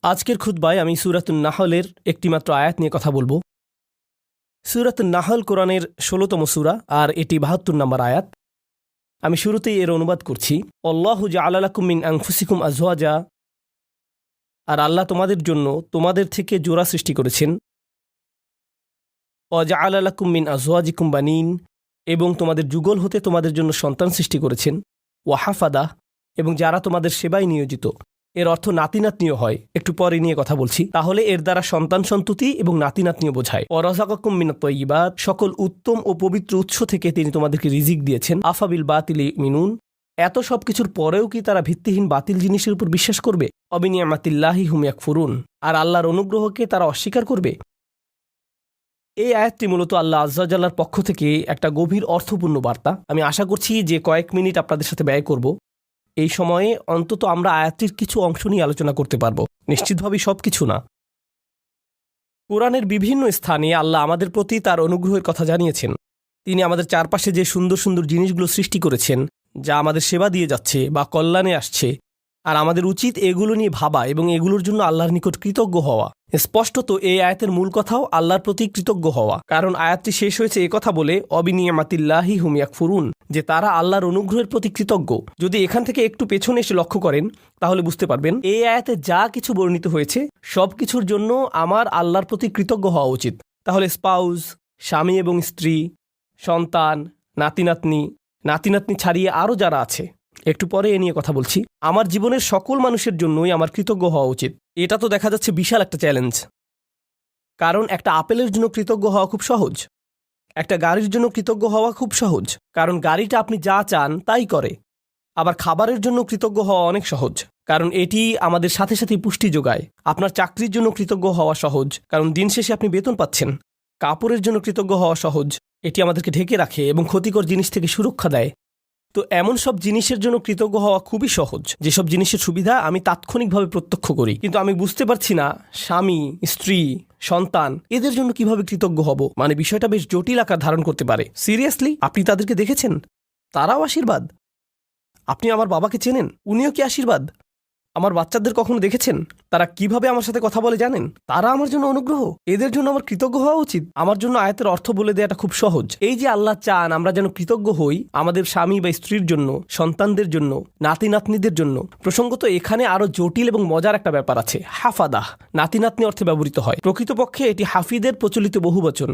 আজকের খুতবায় আমি সূরাতুন নাহলের একটিমাত্র আয়াত নিয়ে কথা বলবো। সূরাতুন নাহল কোরআনের ১৬তম সূরা আর এটি ৭২ নম্বর আয়াত। আমি শুরুতেই এর অনুবাদ করছি। আল্লাহু জাআলা লাকুম মিন আনফুসিকুম আজওয়াজা, আর আল্লাহ তোমাদের জন্য তোমাদের থেকে জোড়া সৃষ্টি করেছেন। ওয়া জাআলা লাকুম মিন আজওয়াজিকুম বানিন, এবং তোমাদের যুগল হতে তোমাদের জন্য সন্তান সৃষ্টি করেছেন। ওয়া হাফাদা, এবং যারা তোমাদের সেবায় নিয়োজিত। এর অর্থ নাতি নাতনিও হয়, একটু পরে নিয়ে কথা বলছি। তাহলে এর দ্বারা সন্তান সন্ততি এবং নাতি নাতনিও বোঝায়। ওয়া রাযাকাকুম মিনাত তাইয়্যিবাত, সকল উত্তম ও পবিত্র উৎস থেকে তিনি তোমাদেরকে রিজিক দিয়েছেন। আফাবিল বাতিলি মিনুন, এত সব কিছুর পরেও কি তারা ভিত্তিহীন বাতিল জিনিসের উপর বিশ্বাস করবে? অবিনিয়ামাতিল্লাহি হুম ইয়াকফুরুন, আর আল্লাহর অনুগ্রহকে তারা অস্বীকার করবে। এই আয়াতটি মূলত আল্লাহ আযজা জাল্লার পক্ষ থেকে একটা গভীর অর্থপূর্ণ বার্তা। আমি আশা করছি যে কয়েক মিনিট আপনাদের সাথে ব্যয় করব। এই সময়ে অন্তত আমরা আয়াতটির কিছু অংশ নিয়ে আলোচনা করতে পারব, নিশ্চিতভাবেই সব কিছু না। কোরআনের বিভিন্ন স্থানে আল্লাহ আমাদের প্রতি তার অনুগ্রহের কথা জানিয়েছেন। তিনি আমাদের চারপাশে যে সুন্দর সুন্দর জিনিসগুলো সৃষ্টি করেছেন, যা আমাদের সেবা দিয়ে যাচ্ছে বা কল্যাণে আসছে, আর আমাদের উচিত এগুলো নিয়ে ভাবা এবং এগুলোর জন্য আল্লাহর নিকট কৃতজ্ঞ হওয়া। স্পষ্টত এই আয়াতের মূল কথাও আল্লাহর প্রতি কৃতজ্ঞ হওয়া, কারণ আয়াতটি শেষ হয়েছে একথা বলে অবিনিয়ামাতিল্লাহি হুম ইয়াকফুরুন, যে তারা আল্লাহর অনুগ্রহের প্রতি কৃতজ্ঞ। যদি এখান থেকে একটু পেছনে এসে লক্ষ্য করেন তাহলে বুঝতে পারবেন এই আয়াতে যা কিছু বর্ণিত হয়েছে সব কিছুর জন্য আমার আল্লাহর প্রতি কৃতজ্ঞ হওয়া উচিত। তাহলে স্পাউস, স্বামী এবং স্ত্রী, সন্তান, নাতি নাতনি ছাড়িয়ে আরও যারা আছে, একটু পরে এ নিয়ে কথা বলছি, আমার জীবনের সকল মানুষের জন্যই আমার কৃতজ্ঞ হওয়া উচিত। এটা তো দেখা যাচ্ছে বিশাল একটা চ্যালেঞ্জ, কারণ একটা আপেলের জন্য কৃতজ্ঞ হওয়া খুব সহজ, একটা গাড়ির জন্য কৃতজ্ঞ হওয়া খুব সহজ, কারণ গাড়িটা আপনি যা চান তাই করে। আবার খাবারের জন্য কৃতজ্ঞ হওয়া অনেক সহজ, কারণ এটি আমাদের সাথে সাথে পুষ্টি যোগায়। আপনার চাকরির জন্য কৃতজ্ঞ হওয়া সহজ, কারণ দিন শেষে আপনি বেতন পাচ্ছেন। কাপড়ের জন্য কৃতজ্ঞ হওয়া সহজ, এটি আমাদেরকে ঢেকে রাখে এবং ক্ষতিকর জিনিস থেকে সুরক্ষা দেয়। তো এমন সব জিনিসের জন্য কৃতজ্ঞ হওয়া খুবই সহজ, যেসব জিনিসের সুবিধা আমি তাৎক্ষণিকভাবে প্রত্যক্ষ করি, কিন্তু আমি বুঝতে পারছি না স্বামী, স্ত্রী, সন্তান এদের জন্য কিভাবে কৃতজ্ঞ হব। মানে বিষয়টা বেশ জটিল আকার ধারণ করতে পারে। সিরিয়াসলি, আপনি তাদেরকে দেখেছেন? তারাও আশীর্বাদ। আপনি আমার বাবাকে চেনেন, উনিও কি আশীর্বাদ? আমার বাচ্চাদের কখনো দেখেছেন তারা কিভাবে আমার সাথে কথা বলে জানেন? তারা আমার জন্য অনুগ্রহ। এদের জন্য আমার কৃতজ্ঞ হওয়া উচিত। আমার জন্য আয়াতের অর্থ বলে দেওয়াটা খুব সহজ। এই যে আল্লাহ চান আমরা যেন কৃতজ্ঞ হই আমাদের স্বামী বা স্ত্রীর জন্য, সন্তানদের জন্য, নাতি নাতনিদের জন্য। প্রসঙ্গত এখানে আরো জটিল এবং মজার একটা ব্যাপার আছে। হাফাদাহ নাতি নাতনি অর্থে ব্যবহৃত হয়। প্রকৃতপক্ষে এটি হাফিদের প্রচলিত বহুবচন।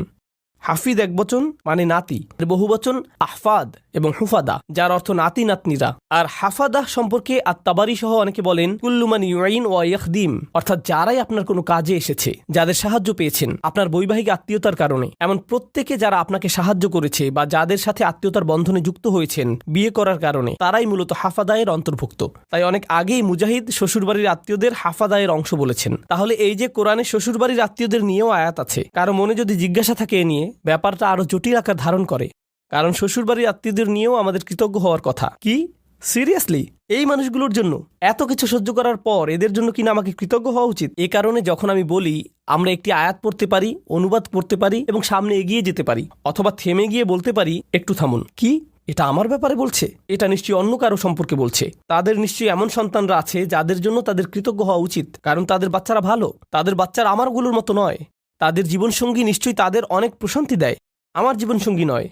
হাফিদ একবচন মানে নাতি, বহুবচন আহফাদ এবং হুফাদা, যার অর্থ নাতি নাতনিরা। আর হাফাদাহ সম্পর্কে আত-তাবারি সহ অনেকে বলেন কুল্লু মান ইউইন ওয়া ইয়াখদিম, অর্থাৎ যারাই আপনার কোনো কাজে এসেছে, যাদের সাহায্য পেয়েছেন আপনার বৈবাহিক আত্মীয়তার কারণে, এমন প্রত্যেকে যারা আপনাকে সাহায্য করেছে বা যাদের সাথে আত্মীয়তার বন্ধনে যুক্ত হয়েছেন বিয়ে করার কারণে, তারাই মূলত হাফাদায়ের অন্তর্ভুক্ত। তাই অনেক আগেই মুজাহিদ শ্বশুরবাড়ির আত্মীয়দের হাফাদায়ের অংশ বলেছেন। তাহলে এই যে কোরআনে শ্বশুরবাড়ির আত্মীয়দের নিয়েও আয়াত আছে, কারো মনে যদি জিজ্ঞাসা থাকে এ নিয়ে, ব্যাপারটা আরো জটিল আকার ধারণ করে, কারণ শ্বশুরবাড়ির আত্মীয়দের নিয়েও আমাদের কৃতজ্ঞ হওয়ার কথা। কি সিরিয়াসলি? এই মানুষগুলোর জন্য এত কিছু সহ্য করার পর এদের জন্য কিনা আমাকে কৃতজ্ঞ হওয়া উচিত? এ কারণে যখন আমি বলি আমরা একটি আয়াত পড়তে পারি, অনুবাদ করতে পারি এবং সামনে এগিয়ে যেতে পারি, অথবা থেমে গিয়ে বলতে পারি একটু থামুন, কি এটা আমার ব্যাপারে বলছে? এটা নিশ্চয়ই অন্য কারো সম্পর্কে বলছে। তাদের নিশ্চয়ই এমন সন্তানরা আছে যাদের জন্য তাদের কৃতজ্ঞ হওয়া উচিত, কারণ তাদের বাচ্চারা ভালো। তাদের বাচ্চারা আমারগুলোর মতো নয়। তাদের জীবনসঙ্গী নিশ্চয়ই তাদের অনেক প্রশান্তি দেয়, আমার জীবনসঙ্গী নয়।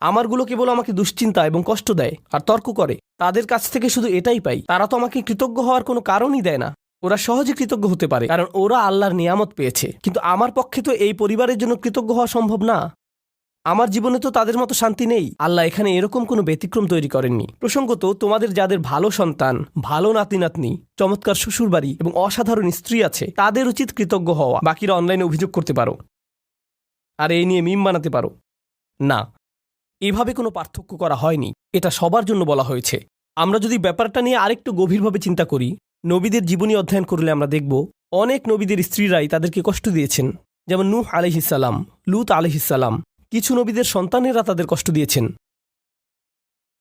আমারগুলো কেবল আমাকে দুশ্চিন্তা এবং কষ্ট দেয় আর তর্ক করে। তাদের কাছ থেকে শুধু এটাই পাই। তারা তো আমাকে কৃতজ্ঞ হওয়ার কোনো কারণই দেয় না। ওরা সহজে কৃতজ্ঞ হতে পারে কারণ ওরা আল্লাহর নিয়ামত পেয়েছে, কিন্তু আমার পক্ষে তো এই পরিবারের জন্য কৃতজ্ঞ হওয়া সম্ভব না। আমার জীবনে তো তাদের মতো শান্তি নেই। আল্লাহ এখানে এরকম কোনো ব্যতিক্রম তৈরি করেননি। প্রসঙ্গত তোমাদের যাদের ভালো সন্তান, ভালো নাতি নাতনি, চমৎকার শ্বশুরবাড়ি এবং অসাধারণ স্ত্রী আছে, তাদের উচিত কৃতজ্ঞ হওয়া। বাকিরা অনলাইনে অভিযোগ করতে পারো আর এই নিয়ে মিম বানাতে পারো। না, এভাবে কোনো পার্থক্য করা হয়নি। এটা সবার জন্য বলা হয়েছে। আমরা যদি ব্যাপারটা নিয়ে আরেকটু গভীরভাবে চিন্তা করি, নবীদের জীবনী অধ্যয়ন করলে আমরা দেখব অনেক নবীদের স্ত্রীরাই তাদেরকে কষ্ট দিয়েছেন। যেমন নূহ আলাইহিস সালাম, লূত আলাইহিস সালাম। কিছু নবীদের সন্তানেরা তাদের কষ্ট দিয়েছেন,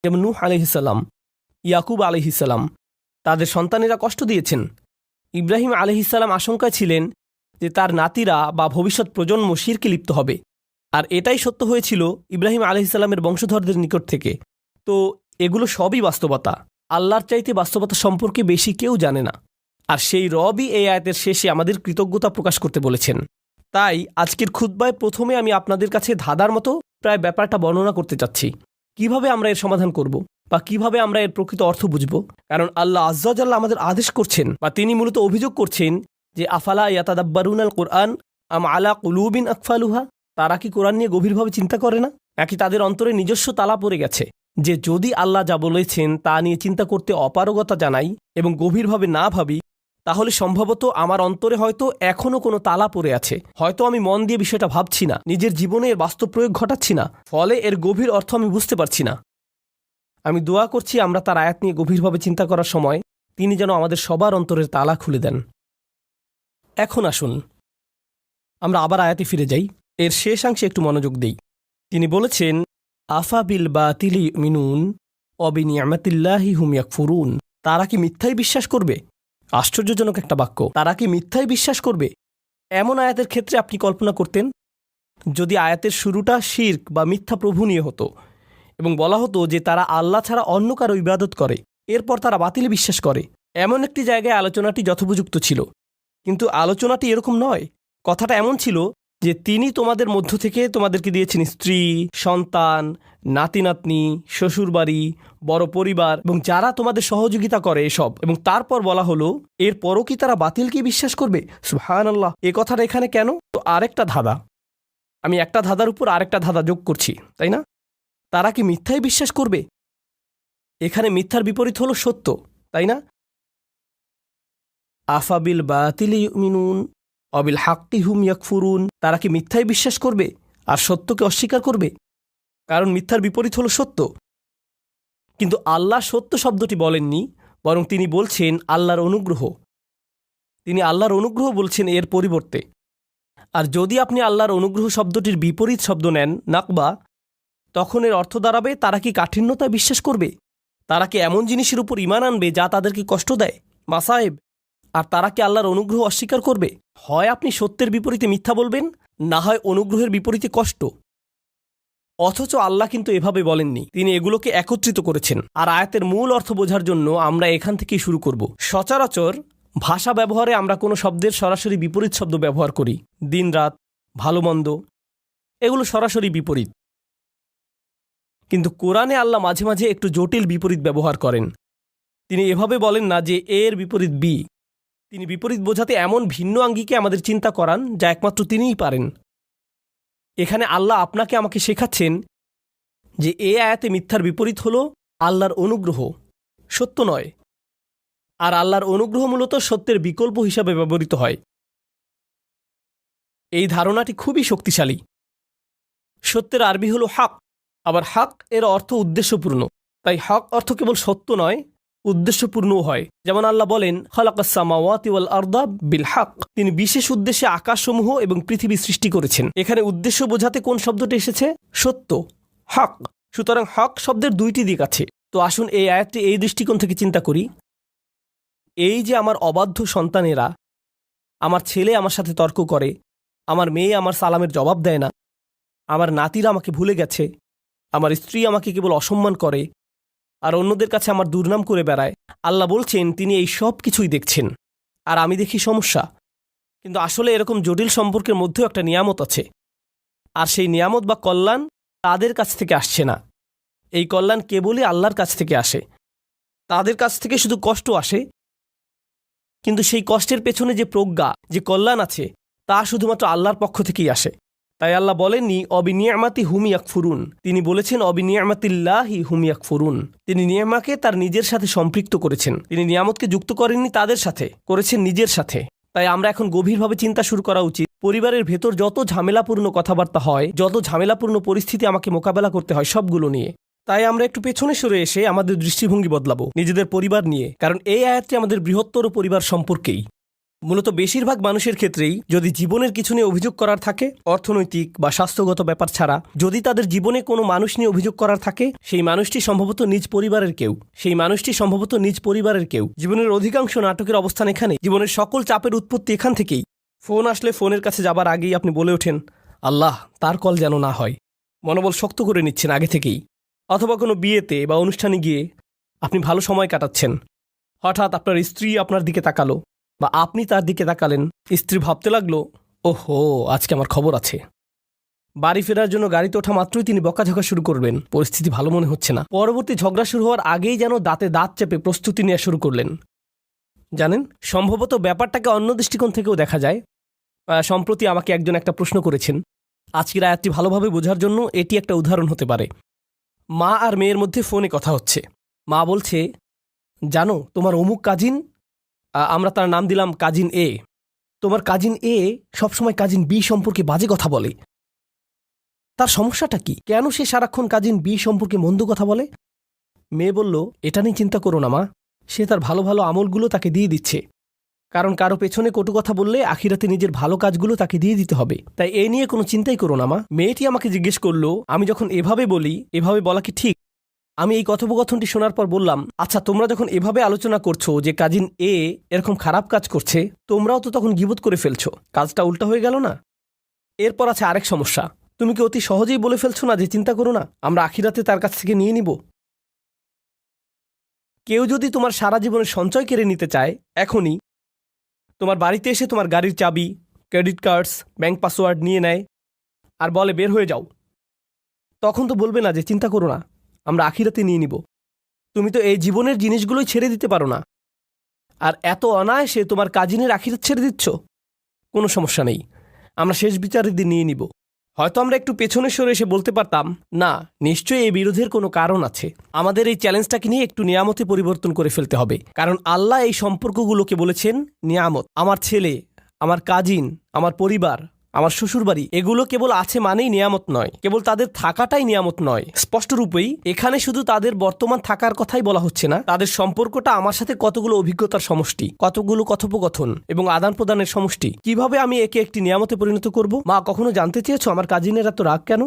যেমন নূহ আলাইহিস সালাম, ইয়াকুব আলাইহিস সালাম, তাদের সন্তানেরা কষ্ট দিয়েছেন। ইব্রাহিম আলাইহিস সালাম আশঙ্কায় ছিলেন যে তার নাতিরা বা ভবিষ্যৎ প্রজন্ম শিরকে লিপ্ত হবে, আর এটাই সত্য হয়েছিল ইব্রাহিম আলাইহিস সালামের বংশধরদের নিকট থেকে। তো এগুলো সবই বাস্তবতা। আল্লাহর চাইতে বাস্তবতা সম্পর্কে বেশি কেউ জানে না। আর সেই রবই এই আয়াতের শেষে আমাদের কৃতজ্ঞতা প্রকাশ করতে বলেছেন। তাই আজকের খুতবায় প্রথমে আমি আপনাদের কাছে ধাঁধার মতো প্রায় ব্যাপারটা বর্ণনা করতে চাচ্ছি, কিভাবে আমরা এর সমাধান করব বা কিভাবে আমরা এর প্রকৃত অর্থ বুঝব। কারণ আল্লাহ আজ্জা ওয়া জাল্লা আমাদের আদেশ করছেন বা তিনি মূলত অভিযোগ করছেন যে আফালা ইয়াতাদাব্বারুনাল কুরআন আম আলা কুলুবিন আকফালুহা, তারা কি কোরআন নিয়ে গভীরভাবে চিন্তা করে না, নাকি তাদের অন্তরে নিজস্ব তালা পড়ে গেছে যে যদি আল্লাহ যা বলেছেন তা নিয়ে চিন্তা করতে অপারগতা জানাই এবং গভীরভাবে না ভাবি, তাহলে সম্ভবত আমার অন্তরে হয়তো এখনও কোনো তালা পড়ে আছে, হয়তো আমি মন দিয়ে বিষয়টা ভাবছি না, নিজের জীবনে এর বাস্তব প্রয়োগ ঘটাচ্ছি না, ফলে এর গভীর অর্থ আমি বুঝতে পারছি না। আমি দোয়া করছি আমরা তার আয়াত নিয়ে গভীরভাবে চিন্তা করার সময় তিনি যেন আমাদের সবার অন্তরের তালা খুলে দেন। এখন আসুন আমরা আবার আয়াতে ফিরে যাই, এর শেষাংশে একটু মনোযোগ দেই। তিনি বলেছেন আফা বিল বাতিলি মিনুন অবিনিয়ামাতিল্লাহি হুম ইয়াকফুরুন, তারা কি মিথ্যাই বিশ্বাস করবে? আশ্চর্যজনক একটা বাক্য, তারা কি মিথ্যাই বিশ্বাস করবে? এমন আয়াতের ক্ষেত্রে আপনি কল্পনা করতেন যদি আয়াতের শুরুটা শিরক বা মিথ্যা প্রভু নিয়ে হতো এবং বলা হতো যে তারা আল্লাহ ছাড়া অন্য কারো ইবাদত করে, এরপর তারা বাতিলে বিশ্বাস করে, এমন একটি জায়গায় আলোচনাটি যথোপযুক্ত ছিল। কিন্তু আলোচনাটি এরকম নয়। কথাটা এমন ছিল যে তিনি তোমাদের মধ্য থেকে তোমাদেরকে দিয়েছেন স্ত্রী, সন্তান, নাতি নাতনি, শ্বশুরবাড়ি, বড় পরিবার এবং যারা তোমাদের সহযোগিতা করে এসব, এবং তারপর বলা হলো এরপরও কি তারা বাতিলকে বিশ্বাস করবে? সুবহানাল্লাহ, এ কথাটা এখানে কেন? তো আরেকটা ধাঁধা, আমি একটা ধাঁধার উপর আরেকটা ধাঁধা যোগ করছি, তাই না? তারা কি মিথ্যাই বিশ্বাস করবে? এখানে মিথ্যার বিপরীত হলো সত্য, তাই না? আফাবিল বাতিলি ইউমিনুন অবিল হাক্কি হুম ইয়াকফুরুন, তারা কি মিথ্যাই বিশ্বাস করবে আর সত্যকে অস্বীকার করবে? কারণ মিথ্যার বিপরীত হলো সত্য। কিন্তু আল্লাহ সত্য শব্দটি বলেননি, বরং তিনি বলছেন আল্লাহর অনুগ্রহ। তিনি আল্লাহর অনুগ্রহ বলছেন এর পরিবর্তে। আর যদি আপনি আল্লাহর অনুগ্রহ শব্দটির বিপরীত শব্দ নেন নাকবা, তখন এর অর্থ দাঁড়াবে তারা কি কাঠিন্যতায় বিশ্বাস করবে? তারা কি এমন জিনিসের উপর ঈমান আনবে যা তাদেরকে কষ্ট দেয়, মাসায়েব? আর তারা কি আল্লাহর অনুগ্রহ অস্বীকার করবে? হয় আপনি সত্যের বিপরীতে মিথ্যা বলবেন, না হয় অনুগ্রহের বিপরীতে কষ্ট। অথচ আল্লাহ কিন্তু এভাবে বলেননি, তিনি এগুলোকে একত্রিত করেছেন। আর আয়াতের মূল অর্থ বোঝার জন্য আমরা এখান থেকেই শুরু করব। সচরাচর ভাষা ব্যবহারে আমরা কোনো শব্দের সরাসরি বিপরীত শব্দ ব্যবহার করি, দিন রাত, ভালো মন্দ, এগুলো সরাসরি বিপরীত। কিন্তু কোরআনে আল্লাহ মাঝে মাঝে একটু জটিল বিপরীত ব্যবহার করেন। তিনি এভাবে বলেন না যে এর বিপরীত বি, তিনি বিপরীত বোঝাতে এমন ভিন্ন আঙ্গিকে আমাদের চিন্তা করান যা একমাত্র তিনিই পারেন। এখানে আল্লাহ আপনাকে আমাকে শেখাচ্ছেন যে এ আয়াতে মিথ্যার বিপরীত হলো আল্লাহর অনুগ্রহ, সত্য নয়। আর আল্লাহর অনুগ্রহ মূলত সত্যের বিকল্প হিসাবে ব্যবহৃত হয়। এই ধারণাটি খুবই শক্তিশালী। সত্যের আরবি হলো হক, আবার হক এর অর্থ উদ্দেশ্যপূর্ণ। তাই হক অর্থ কেবল সত্য নয়, উদ্দেশ্যপূর্ণও হয়। যেমন আল্লাহ বলেন খালাকাস সামাওয়াতি ওয়াল আরদা বিল হক, তিনি বিশেষ উদ্দেশ্যে আকাশসমূহ এবং পৃথিবী সৃষ্টি করেছেন। এখানে উদ্দেশ্য বোঝাতে কোন শব্দটি এসেছে? সত্য, হক। সুতরাং হক শব্দের দুইটি দিক আছে। তো আসুন এই আয়াতটি এই দৃষ্টিকোণ থেকে চিন্তা করি। এই যে আমার অবাধ্য সন্তানেরা, আমার ছেলে আমার সাথে তর্ক করে, আমার মেয়ে আমার সালামের জবাব দেয় না, আমার নাতিরা আমাকে ভুলে গেছে, আমার স্ত্রী আমাকে কেবল অসম্মান করে, আর অন্যদের কাছে আমার দুর্নাম করে বেড়ায়, আল্লাহ বলছেন তিনি এই সব কিছুই দেখছেন, আর আমি দেখি সমস্যা। কিন্তু আসলে এরকম জটিল সম্পর্কের মধ্যেও একটা নিয়ামত আছে, আর সেই নিয়ামত বা কল্যাণ তাদের কাছ থেকে আসছে না। এই কল্যাণ কেবলই আল্লাহর কাছ থেকে আসে। তাদের কাছ থেকে শুধু কষ্ট আসে, কিন্তু সেই কষ্টের পেছনে যে প্রজ্ঞা, যে কল্যাণ আছে, তা শুধুমাত্র আল্লাহর পক্ষ থেকেই আসে। তাই আল্লাহ বলেননি অবিনিয়ামাতি হুম ইয়াকফুরুন, তিনি বলেছেন অবিনিয়ামাতিল্লাহি হুম ইয়াকফুরুন। তিনি নিয়ামাকে তার নিজের সাথে সম্পৃক্ত করেছেন। তিনি নিয়ামতকে যুক্ত করেননি তাদের সাথে, করেছেন নিজের সাথে। তাই আমরা এখন গভীরভাবে চিন্তা শুরু করা উচিত। পরিবারের ভেতর যত ঝামেলাপূর্ণ কথাবার্তা হয়, যত ঝামেলাপূর্ণ পরিস্থিতি আমাকে মোকাবেলা করতে হয়, সবগুলো নিয়ে। তাই আমরা একটু পেছনে সরে এসে আমাদের দৃষ্টিভঙ্গি বদলাবো নিজেদের পরিবার নিয়ে। কারণ এই আয়াতটি আমাদের বৃহত্তর পরিবার সম্পর্কেই। মূলত বেশিরভাগ মানুষের ক্ষেত্রেই যদি জীবনের কিছু নিয়ে অভিযোগ করার থাকে, অর্থনৈতিক বা স্বাস্থ্যগত ব্যাপার ছাড়া যদি তাদের জীবনে কোনো মানুষ নিয়ে অভিযোগ করার থাকে, সেই মানুষটি সম্ভবত নিজ পরিবারের কেউ। জীবনের অধিকাংশ নাটকের অবস্থান এখানে। জীবনের সকল চাপের উৎপত্তি এখান থেকেই। ফোন আসলে ফোনের কাছে যাবার আগেই আপনি বলে ওঠেন আল্লাহ তার কল যেন না হয়, মনোবল শক্ত করে নিচ্ছেন আগে থেকেই। অথবা কোনো বিয়েতে বা অনুষ্ঠানে গিয়ে আপনি ভালো সময় কাটাচ্ছেন, হঠাৎ আপনার স্ত্রী আপনার দিকে তাকালো, বা আপনি তার দিকে তাকালেন। স্ত্রী ভাবতে লাগলো, ওহো, আজকে আমার খবর আছে। বাড়ি ফেরার জন্য গাড়িতে ওঠা মাত্রই তিনি বকাঝকা শুরু করবেন। পরিস্থিতি ভালো মনে হচ্ছে না। পরবর্তী ঝগড়া শুরু হওয়ার আগেই যেন দাঁতে দাঁত চেপে প্রস্তুতি নেওয়া শুরু করলেন। জানেন, সম্ভবত ব্যাপারটাকে অন্য দৃষ্টিকোণ থেকেও দেখা যায়। সম্প্রতি আমাকে একজন একটা প্রশ্ন করেছেন। আজকের আয়াতটি ভালোভাবে বোঝার জন্য এটি একটা উদাহরণ হতে পারে। মা আর মেয়ের মধ্যে ফোনে কথা হচ্ছে। মা বলছে, জানো তোমার অমুক কাজিন, আমরা তার নাম দিলাম কাজিন এ, তোমার কাজিন এ সবসময় কাজিন বি সম্পর্কে বাজে কথা বলে। তার সমস্যাটা কি? কেন সে সারাক্ষণ কাজিন বি সম্পর্কে মন্দ কথা বলে? মেয়ে বলল, এটা নিয়ে চিন্তা করো না মা, সে তার ভালো ভালো আমলগুলো তাকে দিয়ে দিচ্ছে। কারণ কারো পেছনে কটু কথা বললে আখিরাতে নিজের ভালো কাজগুলো তাকে দিয়ে দিতে হবে। তাই এ নিয়ে কোনো চিন্তাই করো না মা। মেয়েটি আমাকে জিজ্ঞেস করলো, আমি যখন এভাবে বলি, এভাবে বলা কি ঠিক? আমি এই কথোপকথনটি শোনার পর বললাম, আচ্ছা, তোমরা যখন এভাবে আলোচনা করছো যে কাজিন এ এরকম খারাপ কাজ করছে, তোমরাও তো তখন গীবত করে ফেলছো। কাজটা উল্টা হয়ে গেল না? এরপর আছে আরেক সমস্যা। তুমি কি অতি সহজেই বলে ফেলছো না যে চিন্তা করো না, আমরা আখিরাতে তার কাছ থেকে নিয়ে নিব? কেউ যদি তোমার সারা জীবনের সঞ্চয় কেড়ে নিতে চায়, এখনই তোমার বাড়িতে এসে তোমার গাড়ির চাবি, ক্রেডিট কার্ডস, ব্যাংক পাসওয়ার্ড নিয়ে নেয় আর বলে বের হয়ে যাও, তখন তো বলবে না যে চিন্তা করো না, আমরা আখিরাতে নিয়ে নিব। তুমি তো এই জীবনের জিনিসগুলোই ছেড়ে দিতে পারো না, আর এত অনায়াসে তোমার কাজিনের আখিরাত ছেড়ে দিচ্ছ। কোনো সমস্যা নেই, আমরা শেষ বিচারের দিন নিয়ে নিব। হয়তো আমরা একটু পেছনে সরে এসে বলতে পারতাম, না, নিশ্চয়ই এই বিরোধের কোনো কারণ আছে, আমাদের এই চ্যালেঞ্জটাকে নিয়ে একটু নিয়ামতে পরিবর্তন করে ফেলতে হবে। কারণ আল্লাহ এই সম্পর্কগুলোকে বলেছেন নিয়ামত। আমার ছেলে, আমার কাজিন, আমার পরিবার, আমার শ্বশুরবাড়ি, এগুলো কেবল আছে মানেই নিয়ামত নয়, কেবল তাদের থাকাটাই নিয়ামত নয়। স্পষ্টরূপেই এখানে শুধু তাদের বর্তমান থাকার কথাই বলা হচ্ছে না, তাদের সম্পর্কটা আমার সাথে কতগুলো অভিজ্ঞতার সমষ্টি, কতগুলো কথোপকথন এবং আদান প্রদানের সমষ্টি। কিভাবে আমি একে একটি নিয়ামতে পরিণত করব? মা, কখনো জানতে চেয়েছো আমার কাজিনের এত রাগ কেন?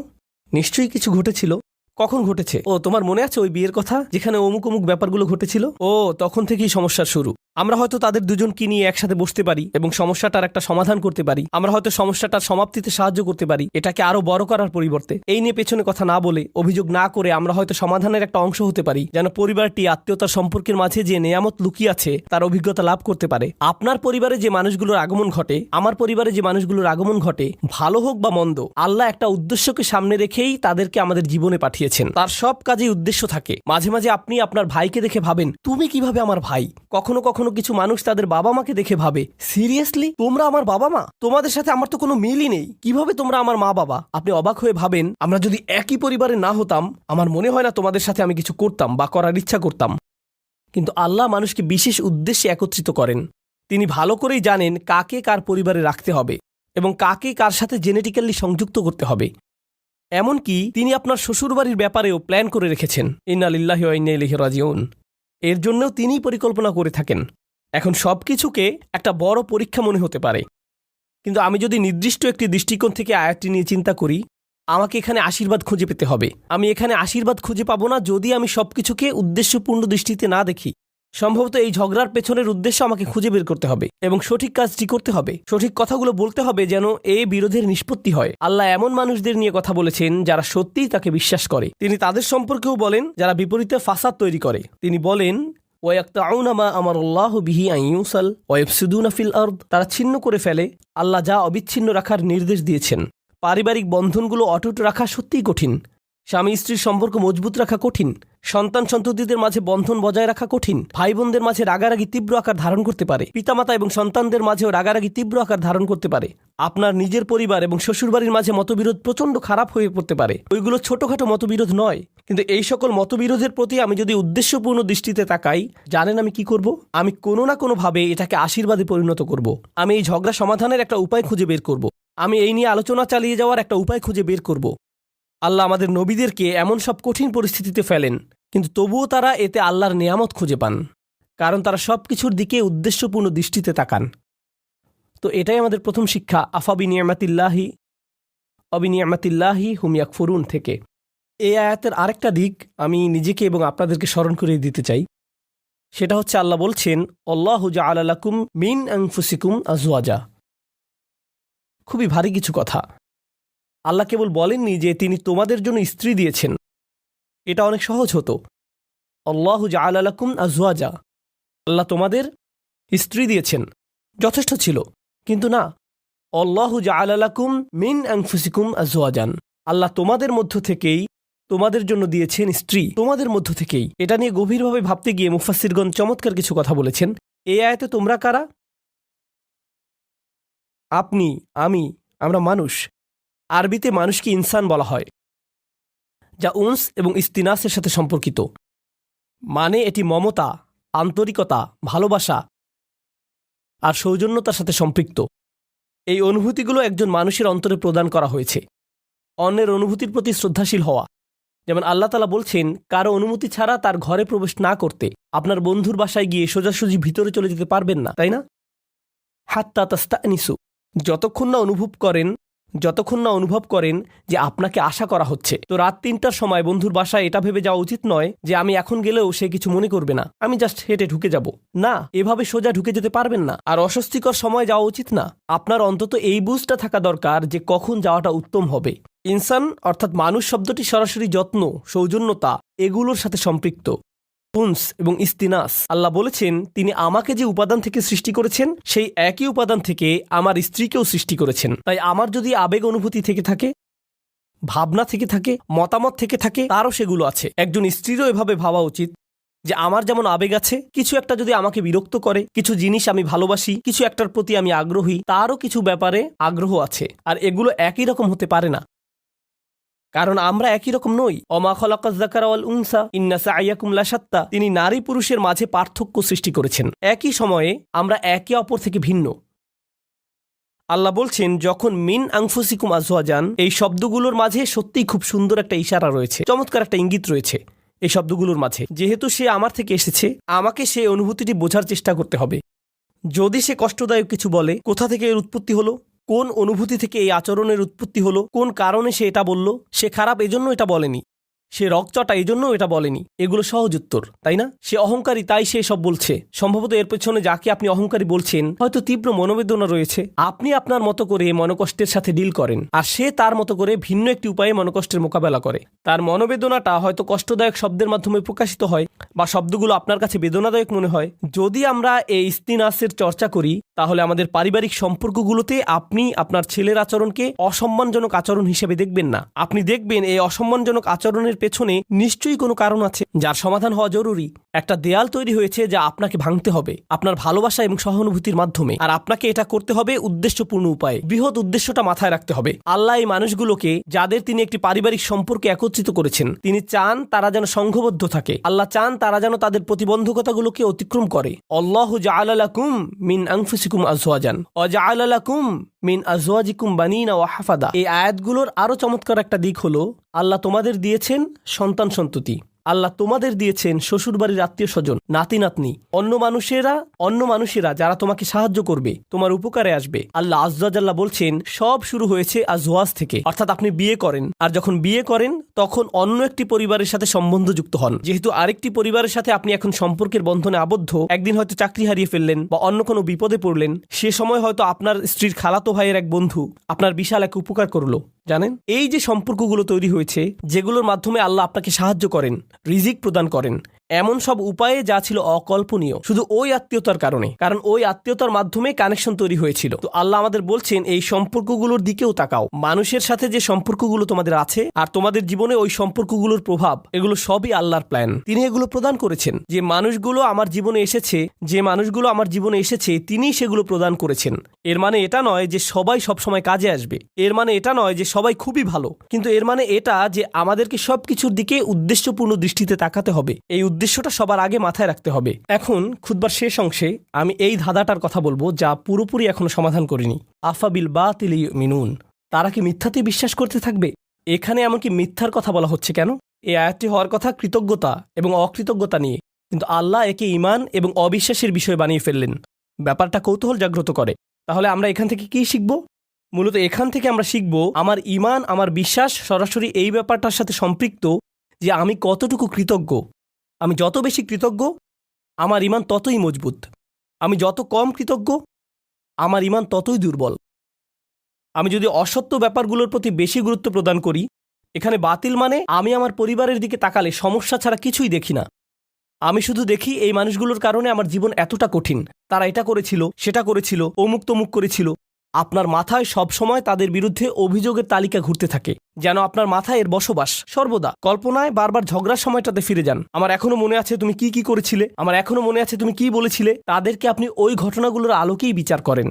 নিশ্চয়ই কিছু ঘটেছিল। কখন ঘটেছে? ও, তোমার মনে আছে ওই বিয়ের কথা, যেখানে অমুক অমুক ব্যাপারগুলো ঘটেছিল? ও, তখন থেকেই সমস্যার শুরু। আমরা হয়তো তাদের দুজনকে নিয়ে একসাথে বসতে পারি এবং সমস্যাটার একটা সমাধান করতে পারি। আমরা হয়তো সমস্যাটার সমাপ্তিতে সাহায্য করতে পারি, এটাকে আরো বড় করার পরিবর্তে। এই নিয়ে পেছনে কথা না বলে, অভিযোগ না করে আমরা হয়তো সমাধানের একটা অংশ হতে পারি, যেন পরিবারটি আত্মীয়তার সম্পর্কের মাঝে যে নেয়ামত লুকিয়ে আছে তার অভিজ্ঞতা লাভ করতে পারে। আপনার পরিবারে যে মানুষগুলোর আগমন ঘটে, আমার পরিবারে যে মানুষগুলোর আগমন ঘটে, ভালো হোক বা মন্দ, আল্লাহ একটা উদ্দেশ্যকে সামনে রেখেই তাদেরকে আমাদের জীবনে পাঠিয়েছেন। তার সব কাজেই উদ্দেশ্য থাকে। মাঝে মাঝে আপনি আপনার ভাইকে দেখে ভাবেন, তুমি কিভাবে আমার ভাই? কখনো কখনো কিছু মানুষ তাদের বাবা মাকে দেখে ভাবে, সিরিয়াসলি তোমরা আমার বাবা মা? তোমাদের সাথে আমার তো কোনো মিলই নেই, কিভাবে তোমরা আমার মা বাবা? আপনি অবাক হয়ে ভাবেন, আমরা যদি একই পরিবারে না হতাম, আমার মনে হয় না তোমাদের সাথে আমি কিছু করতাম বা করার ইচ্ছা করতাম। কিন্তু আল্লাহ মানুষকে বিশেষ উদ্দেশ্যে একত্রিত করেন। তিনি ভালো করেই জানেন কাকে কার পরিবারে রাখতে হবে এবং কাকে কার সাথে জেনেটিক্যালি সংযুক্ত করতে হবে। এমনকি তিনি আপনার শ্বশুরবাড়ির ব্যাপারেও প্ল্যান করে রেখেছেন। ইন্না লিল্লাহি ওয়া ইন্না ইলাইহি রাজিউন। এর জন্যও তিনিই পরিকল্পনা করে থাকেন। এখন সব কিছুকে একটা বড় পরীক্ষা মনে হতে পারে, কিন্তু আমি যদি নির্দিষ্ট একটি দৃষ্টিকোণ থেকে আয়াতটি নিয়ে চিন্তা করি, আমাকে এখানে আশীর্বাদ খুঁজে পেতে হবে। আমি এখানে আশীর্বাদ খুঁজে পাবো না যদি আমি সবকিছুকে উদ্দেশ্যপূর্ণ দৃষ্টিতে না দেখি। সম্ভবত এই ঝগড়ার পেছনের উদ্দেশ্য আমাকে খুঁজে বের করতে হবে এবং সঠিক কাজটি করতে হবে, সঠিক কথাগুলো বলতে হবে, যেন এই বিরোধের নিষ্পত্তি হয়। আল্লাহ এমন মানুষদের নিয়ে কথা বলেছেন যারা সত্যিই তাকে বিশ্বাস করে। তিনি তাদের সম্পর্কেও বলেন যারা বিপরীতে ফাসাদ তৈরি করে। তিনি বলেন, ওয়ায়াকতাউনা মা আমারাল্লাহু বিহি আন ইউসাল ওয়া ইফসিদুনা ফিল আরদ। তারা ছিন্ন করে ফেলে আল্লাহ যা অবিচ্ছিন্ন রাখার নির্দেশ দিয়েছেন। পারিবারিক বন্ধনগুলো অটুট রাখা সত্যিই কঠিন। স্বামী স্ত্রীর সম্পর্ক মজবুত রাখা কঠিন। সন্তান সন্ততিদের মাঝে বন্ধন বজায় রাখা কঠিন। ভাই বোনদের মাঝে রাগারাগি তীব্র আকার ধারণ করতে পারে। পিতামাতা এবং সন্তানদের মাঝেও রাগারাগি তীব্র আকার ধারণ করতে পারে। আপনার নিজের পরিবার এবং শ্বশুরবাড়ির মাঝে মতবিরোধ প্রচণ্ড খারাপ হয়ে পড়তে পারে। ওইগুলো ছোটখাটো মতবিরোধ নয়, কিন্তু এই সকল মতবিরোধের প্রতি আমি যদি উদ্দেশ্যপূর্ণ দৃষ্টিতে তাকাই, জানেন আমি কি করব? আমি কোনো না কোনোভাবে এটাকে আশীর্বাদে পরিণত করব। আমি এই ঝগড়া সমাধানের একটা উপায় খুঁজে বের করব। আমি এই নিয়ে আলোচনা চালিয়ে যাওয়ার একটা উপায় খুঁজে বের করব। আল্লাহ আমাদের নবীদেরকে এমন সব কঠিন পরিস্থিতিতে ফেলেন, কিন্তু তবুও তারা এতে আল্লাহর নিয়ামত খুঁজে পান, কারণ তারা সব কিছুর দিকে উদ্দেশ্যপূর্ণ দৃষ্টিতে তাকান। তো এটাই আমাদের প্রথম শিক্ষা, আফাবি নিয়ামাতিল্লাহি অবিনিয়ামাতিল্লাহি হুম ইয়াকফুরুন থেকে। এই আয়াতের আরেকটা দিক আমি নিজেকে এবং আপনাদেরকে স্মরণ করিয়ে দিতে চাই। সেটা হচ্ছে আল্লাহ বলছেন, আল্লাহু জাআলা লাকুম মিন আনফুসিকুম আজওয়াজা। খুবই ভারী কিছু কথা। আল্লাহ কেবল বলেননি যে তিনি তোমাদের জন্য স্ত্রী দিয়েছেন। এটা অনেক সহজ হতো। আল্লাহু জাআলা লাকুম আজওয়াজা, আল্লাহ তোমাদের স্ত্রী দিয়েছেন। যথেষ্ট ছিল। কিন্তু না, আল্লাহু জাআলা লাকুম মিন আনফুসিকুম আজওয়াজান, আল্লাহ তোমাদের মধ্য থেকেই তোমাদের জন্য দিয়েছেন স্ত্রী, তোমাদের মধ্য থেকেই। এটা নিয়ে গভীরভাবে ভাবতে গিয়ে মুফাসসিরগণ চমৎকার কিছু কথা বলেছেন। এই আয়াতে তোমরা কারা? আপনি, আমি, আমরা মানুষ। আরবিতে মানুষকে ইনসান বলা হয়, যা উনস এবং ইস্তিনাসের সাথে সম্পর্কিত। মানে এটি মমতা, আন্তরিকতা, ভালোবাসা আর সৌজন্যতার সাথে সম্পৃক্ত। এই অনুভূতিগুলো একজন মানুষের অন্তরে প্রদান করা হয়েছে। অন্যের অনুভূতির প্রতি শ্রদ্ধাশীল হওয়া, যেমন আল্লাহ তাআলা বলছেন কারো অনুমতি ছাড়া তার ঘরে প্রবেশ না করতে। আপনার বন্ধুর বাসায় গিয়ে সোজাসুজি ভিতরে চলে যেতে পারবেন না, তাই না? হাত্তা তাস্তানিসু, যতক্ষণ না অনুভব করেন যে আপনাকে আশা করা হচ্ছে। তো রাত ৩টার সময় বন্ধুর বাসায় এটা ভেবে যাওয়া উচিত নয় যে আমি এখন গেলেও সে কিছু মনে করবে না, আমি জাস্ট হেঁটে ঢুকে যাব। না, এভাবে সোজা ঢুকে যেতে পারবেন না। আর অস্বস্তিকর সময় যাওয়া উচিত না। আপনার অন্তত এই বুঝটা থাকা দরকার যে কখন যাওয়াটা উত্তম হবে। ইনসান অর্থাৎ মানুষ শব্দটি সরাসরি যত্ন, সৌজন্যতা এগুলোর সাথে সম্পৃক্ত। উনস এবং ইস্তিনাস, আল্লাহ বলেছেন তিনি আমাকে যে উপাদান থেকে সৃষ্টি করেছেন সেই একই উপাদান থেকে আমার স্ত্রীকেও সৃষ্টি করেছেন। তাই আমার যদি আবেগ অনুভূতি থেকে থাকে, ভাবনা থেকে থাকে, মতামত থেকে থাকে, তারও সেগুলো আছে। একজন স্ত্রীরও এভাবে ভাবা উচিত যে আমার যেমন আবেগ আছে, কিছু একটা যদি আমাকে বিরক্ত করে, কিছু জিনিস আমি ভালোবাসি, কিছু একটার প্রতি আমি আগ্রহী, তারও কিছু ব্যাপারে আগ্রহ আছে। আর এগুলো একই রকম হতে পারে না, কারণ আমরা একই রকম নই। ওমা খালাকাজ যাকারা ওয়াল উনসা ইন্না সা'য়াকুম লাশাত্তা, তিনি নারী পুরুষের মাঝে পার্থক্য সৃষ্টি করেছেন। একই সময়ে আমরা একে অপর থেকে ভিন্ন। আল্লাহ বলছেন যখন মিন আনফুসিকুম আজওয়াজান, এই শব্দগুলোর মাঝে সত্যিই খুব সুন্দর একটা ইশারা রয়েছে, চমৎকার একটা ইঙ্গিত রয়েছে এই শব্দগুলোর মাঝে। যেহেতু সে আমার থেকে এসেছে, আমাকে সেই অনুভূতিটি বোঝার চেষ্টা করতে হবে। যদি সে কষ্টদায়ক কিছু বলে, কোথা থেকে এর উৎপত্তি হলো, কোন অনুভূতি থেকে এই আচরণের উৎপত্তি হলো, কোন কারণে সে এটা বলল, সে খারাপ এজন্য এটা বলেনি, সে রকচটা এই জন্য এটা বলেনি, এগুলো সহজ উত্তর, তাই না? সে অহংকারী তাই সে সব বলছে। সম্ভবত এর পেছনে যাকে আপনি অহংকারী বলছেন হয়তো তীব্র মনোবেদনা রয়েছে। আপনি আপনার মতো করে মনোকষ্টের সাথে ডিল করেন, আর সে তার মতো করে ভিন্ন একটি উপায়ে মনোকষ্টের মোকাবেলা করে। তার মনোবেদনাটা হয়তো কষ্টদায়ক শব্দের মাধ্যমে প্রকাশিত হয়, বা শব্দগুলো আপনার কাছে বেদনাদায়ক মনে হয়। যদি আমরা এই ইস্তিনাসের চর্চা করি, তাহলে আমাদের পারিবারিক সম্পর্কগুলোতে আপনি আপনার ছেলের আচরণকে অসম্মানজনক আচরণ হিসেবে দেখবেন না। আপনি দেখবেন এই অসম্মানজনক আচরণের পেছনে নিশ্চয়ই কোনো কারণ আছে যার সমাধান হওয়া জরুরি। একটা দেয়াল তৈরি হয়েছে যা আপনাকে ভাঙতে হবে আপনার ভালোবাসা এবং সহানুভূতির মাধ্যমে, আর আপনাকে এটা করতে হবে উদ্দেশ্যপূর্ণ উপায়ে। বৃহৎ উদ্দেশ্যটা মাথায় রাখতে হবে। আল্লাহ এই মানুষগুলোকে, যাদের তিনি একটি পারিবারিক সম্পর্কে একত্রিত করেছেন, তিনি চান তারা যেন সংঘবদ্ধ থাকে। আল্লাহ চান তারা যেন তাদের প্রতিবন্ধকতাগুলোকে অতিক্রম করে। আল্লাহু জাআলা লাকুম মিন আনফুসিকুম আজওয়াজান ওয়া জাআলা লাকুম মিন আজওয়াজিকুম বানিনা ওয়া হাফাদা। এই আয়াতগুলোর আরো চমৎকার একটা দিক হলো আল্লাহ তোমাদের দিয়েছেন সন্তান সন্ততি। আল্লাহ তোমাদের দিয়েছেন শ্বশুরবাড়ির আত্মীয় স্বজন, নাতি নাতনি, অন্য মানুষেরা যারা তোমাকে সাহায্য করবে, তোমার উপকারে আসবে। আল্লাহ আজ্জা জাল্লা বলছেন সব শুরু হয়েছে আজওয়াজ থেকে, অর্থাৎ আপনি বিয়ে করেন, আর যখন বিয়ে করেন তখন অন্য একটি পরিবারের সাথে সম্বন্ধ যুক্ত হন। যেহেতু আরেকটি পরিবারের সাথে আপনি এখন সম্পর্কের বন্ধনে আবদ্ধ, একদিন হয়তো চাকরি হারিয়ে ফেললেন বা অন্য কোনো বিপদে পড়লেন, সে সময় হয়তো আপনার স্ত্রীর খালাতো ভাইয়ের এক বন্ধু আপনার বিশাল এক উপকার করলো। জানেন, এই যে সম্পর্কগুলো তৈরি হয়েছে, যেগুলোর মাধ্যমে আল্লাহ আপনাকে সাহায্য করেন, রিজিক প্রদান করেন, এমন সব উপায়ে যা ছিল অকল্পনীয় শুধু ওই আত্মীয়তার কারণে, কারণ ওই আত্মীয়তার মাধ্যমে কানেকশন তৈরি হয়েছিল। তো আল্লাহ আমাদের বলছেন এই সম্পর্কগুলোর দিকেও তাকাও। মানুষের সাথে যে সম্পর্কগুলো তোমাদের আছে আর তোমাদের জীবনে ওই সম্পর্কগুলোর প্রভাব, এগুলো সবই আল্লাহর প্ল্যান। তিনি এগুলো প্রদান করেছেন। যে মানুষগুলো আমার জীবনে এসেছে তিনিই সেগুলো প্রদান করেছেন। এর মানে এটা নয় যে সবাই সবসময় কাজে আসবে, এর মানে এটা নয় যে সবাই খুবই ভালো, কিন্তু এর মানে এটা যে আমাদেরকে সবকিছুর দিকে উদ্দেশ্যপূর্ণ দৃষ্টিতে তাকাতে হবে। এই উদ্দেশ্যটা সবার আগে মাথায় রাখতে হবে। এখন খুতবার শেষ অংশে আমি এই ধাঁধাটার কথা বলবো যা পুরোপুরি এখনো সমাধান করিনি। আফাবিল বাতিল ইউমিনুন, তারা কি মিথ্যাতে বিশ্বাস করতে থাকবে? এখানে এমনকি মিথ্যার কথা বলা হচ্ছে কেন? এই আয়াতটি হওয়ার কথা কৃতজ্ঞতা এবং অকৃতজ্ঞতা নিয়ে, কিন্তু আল্লাহ একে ঈমান এবং অবিশ্বাসের বিষয় বানিয়ে ফেললেন। ব্যাপারটা কৌতূহল জাগ্রত করে। তাহলে আমরা এখান থেকে কি শিখব? মূলত এখান থেকে আমরা শিখব আমার ঈমান, আমার বিশ্বাস সরাসরি এই ব্যাপারটার সাথে সম্পৃক্ত যে আমি কতটুকু কৃতজ্ঞ। আমি যত বেশি কৃতজ্ঞ আমার ঈমান ততই মজবুত। আমি যত কম কৃতজ্ঞ আমার ঈমান ততই দুর্বল। আমি যদি অসত্য ব্যাপারগুলোর প্রতি বেশি গুরুত্ব প্রদান করি, এখানে বাতিল মানে আমি আমার পরিবারের দিকে তাকালে সমস্যা ছাড়া কিছুই দেখি না। আমি শুধু দেখি এই মানুষগুলোর কারণে আমার জীবন এতটা কঠিন, তারা এটা করেছিল, সেটা করেছিল, অমুক তমুক করেছিল। আপনার মাথায় সবসময় তাদের বিরুদ্ধে অভিযোগের তালিকা ঘুরতে থাকে, যেন আপনার মাথায় এর বসবাস সর্বদা। কল্পনায় বারবার ঝগড়ার সময়টাতে ফিরে যান। আমার এখনো মনে আছে তুমি কি কি করেছিলে, আমার এখনো মনে আছে তুমি কি বলেছিলে। তাদেরকে আপনি ওই ঘটনাগুলোর আলোকেই বিচার করেন।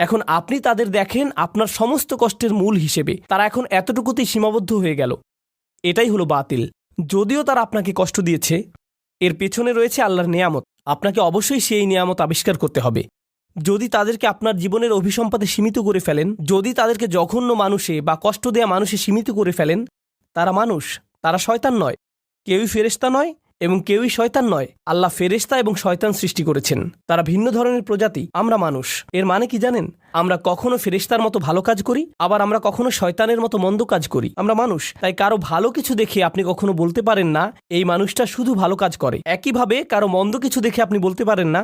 এখন আপনি তাদের দেখেন আপনার সমস্ত কষ্টের মূল হিসেবে। তারা এখন এতটুকুতেই সীমাবদ্ধ হয়ে গেল। এটাই হলো বাতিল। যদিও তারা আপনাকে কষ্ট দিয়েছে, এর পেছনে রয়েছে আল্লাহর নেয়ামত। আপনাকে অবশ্যই সেই নেয়ামত আবিষ্কার করতে হবে। যদি তাদেরকে আপনার জীবনের অভিসম্পাদে সীমিত করে ফেলেন, যদি তাদেরকে জঘন্য মানুষে বা কষ্ট দেয়া মানুষে সীমিত করে ফেলেন, তারা মানুষ, তারা শয়তান নয়। কেউই ফেরেশতা নয় এবং কেউই শয়তান নয়। আল্লাহ ফেরেশতা এবং শয়তান সৃষ্টি করেছেন। তারা ভিন্ন ধরনের প্রজাতি, আমরা মানুষ। এর মানে কি জানেন? আমরা কখনো ফেরেশতার মতো ভালো কাজ করি, আবার আমরা কখনো শয়তানের মতো মন্দ কাজ করি। আমরা মানুষ, তাই কারো ভালো কিছু দেখে আপনি কখনো বলতে পারেন না এই মানুষটা শুধু ভালো কাজ করে। একইভাবে কারো মন্দ কিছু দেখে আপনি বলতে পারেন না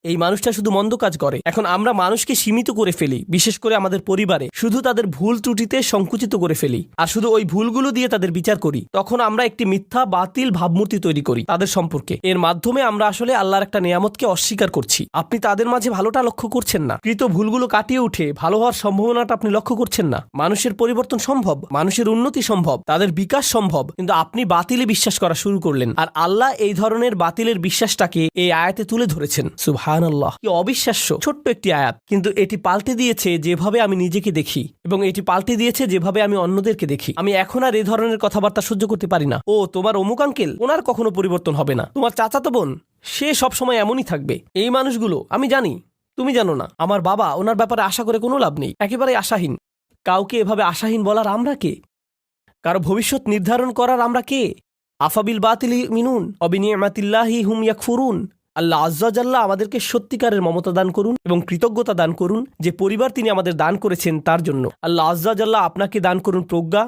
এই মানুষটা শুধু মন্দ কাজ করে। এখন আমরা মানুষকে সীমিত করে ফেলি, বিশেষ করে আমাদের পরিবারে শুধু তাদের ভুল ত্রুটিতে সংকুচিত করে ফেলি, আর শুধু ওই ভুলগুলো দিয়ে তাদের বিচার করি। তখন আমরা একটি মিথ্যা বাতিল ভাবমূর্তি তৈরি করি তাদের সম্পর্কে। এর মাধ্যমে আমরা আসলে আল্লাহর একটা নিয়ামতকে অস্বীকার করছি। আপনি তাদের মাঝে ভালোটা লক্ষ্য করছেন না। কৃত ভুলগুলো কাটিয়ে উঠে ভালো হওয়ার সম্ভাবনাটা আপনি লক্ষ্য করছেন না। মানুষের পরিবর্তন সম্ভব, মানুষের উন্নতি সম্ভব, তাদের বিকাশ সম্ভব, কিন্তু আপনি বাতিলে বিশ্বাস করা শুরু করলেন। আর আল্লাহ এই ধরনের বাতিলের বিশ্বাসটাকে এই আয়াতে তুলে ধরেছেন। সুবহানাল্লাহ, কি অবিশ্বাস্য ছোট্ট একটি আয়াত, কিন্তু এটি পাল্টে দিয়েছে যেভাবে আমি নিজেকে দেখি, এবং এটি পাল্টে দিয়েছে যেভাবে আমি অন্যদেরকে দেখি। আমি এখন আর এই ধরনের কথাবার্তা সহ্য করতে পারি না। ও তোমার অমুক আঙ্কেল, ওনার কখনো পরিবর্তন হবে না। তোমার চাচাতো বোন, সে সবসময় এমনই থাকবে। এই মানুষগুলো আমি জানি, তুমি জানো না। আমার বাবা, ওনার ব্যাপারে আশা করে কোনো লাভ নেই, একেবারে আশাহীন। কাউকে এভাবে আশাহীন বলার আমরা কে? কারো ভবিষ্যৎ নির্ধারণ করার আমরা কে? আফাবিল বাতিল মিনুন অবিনিয়ামাতিল্লাহি হুম ইয়াকফুরুন। আল্লাহ আজ্জা জাল্লা আমাদেরকে সত্যিকারের মমতা দান করুন এবং কৃতজ্ঞতা দান করুন যে পরিবার তিনি আমাদের দান করেছেন তার জন্য। আল্লাহ আজ্জা জাল্লা আপনাকে দান করুন প্রজ্ঞা,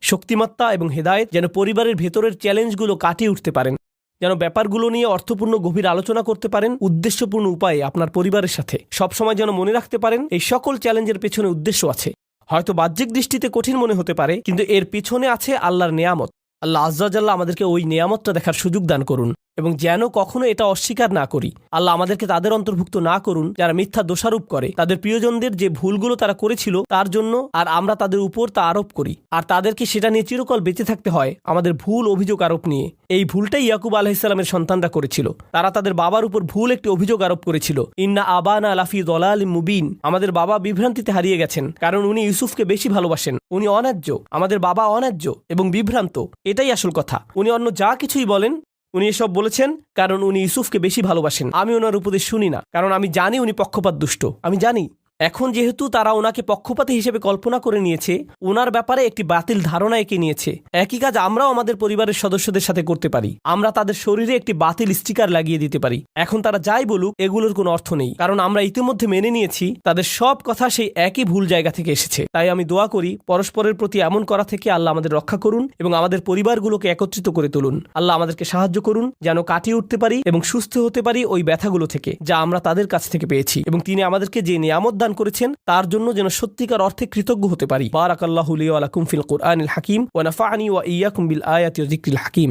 শক্তিমত্তা এবং হেদায়েত, যেন পরিবারের ভেতরের চ্যালেঞ্জগুলো কাটিয়ে উঠতে পারেন, যেন ব্যাপারগুলো নিয়ে অর্থপূর্ণ গভীর আলোচনা করতে পারেন উদ্দেশ্যপূর্ণ উপায়ে আপনার পরিবারের সাথে। সবসময় যেন মনে রাখতে পারেন এই সকল চ্যালেঞ্জের পেছনে উদ্দেশ্য আছে। হয়তো বাহ্যিক দৃষ্টিতে কঠিন মনে হতে পারে, কিন্তু এর পিছনে আছে আল্লাহর নেয়ামত। আল্লাহ আজ্জা জাল্লা আমাদেরকে ওই নেয়ামতটা দেখার সুযোগ দান করুন এবং যেন কখনো এটা অস্বীকার না করি। আল্লাহ আমাদেরকে তাদের অন্তর্ভুক্ত না করুন যারা মিথ্যা দোষারোপ করে তাদের প্রিয়জনদের যে ভুলগুলো তারা করেছিল তার জন্য, আর আমরা তাদের উপর তা আরোপ করি, আর তাদেরকে সেটা নিয়ে চিরকাল বেঁচে থাকতে হয় আমাদের ভুল অভিযোগ আরোপ নিয়ে। এই ভুলটাই ইয়াকুব আলাইহিসসালামের সন্তানরা করেছিল। তারা তাদের বাবার উপর ভুল একটি অভিযোগ আরোপ করেছিল, ইন্না আবানা লাফি দলালিম মুবিন। আমাদের বাবা বিভ্রান্তিতে হারিয়ে গেছেন, কারণ উনি ইউসুফকে বেশি ভালোবাসেন। উনি অন্যায্য, আমাদের বাবা অন্যায্য এবং বিভ্রান্ত। এটাই আসল কথা। উনি অন্য যা কিছুই বলেন, উনি এসব বলেছেন কারণ উনি ইউসুফকে বেশি ভালোবাসেন। আমি ওনার উপদেশ শুনি না, কারণ আমি জানি উনি পক্ষপাত দুষ্ট। আমি জানি। এখন যেহেতু তারা ওনাকে পক্ষপাতী হিসেবে কল্পনা করে নিয়েছে, ওনার ব্যাপারে একটি বাতিল ধারণা এঁকে নিয়েছে, একই কাজ আমরাও আমাদের পরিবারের সদস্যদের সাথে করতে পারি। আমরা তাদের শরীরে একটি বাতিল স্টিকার লাগিয়ে দিতে পারি। এখন তারা যাই বলুক, এগুলোর কোনো অর্থ নেই, কারণ আমরা ইতিমধ্যে মেনে নিয়েছি তাদের সব কথা সেই একই ভুল জায়গা থেকে এসেছে। তাই আমি দোয়া করি পরস্পরের প্রতি এমন করা থেকে আল্লাহ আমাদের রক্ষা করুন এবং আমাদের পরিবারগুলোকে একত্রিত করে তুলুন। আল্লাহ আমাদেরকে সাহায্য করুন যেন কাটিয়ে উঠতে পারি এবং সুস্থ হতে পারি ওই ব্যথাগুলো থেকে যা আমরা তাদের কাছ থেকে পেয়েছি, এবং তিনি আমাদেরকে যে নিয়ামত দান করেছেন তার জন্য যেন সত্যিকার অর্থে কৃতজ্ঞ হতে পারি। বারাকাল্লাহু লি ওয়া লাকুম ফিল কুরআনিল হাকিম ওয়া নাফা'নি ওয়া ইয়্যাকুম বিল আয়াতি ওয়া যিকরিল হাকিম।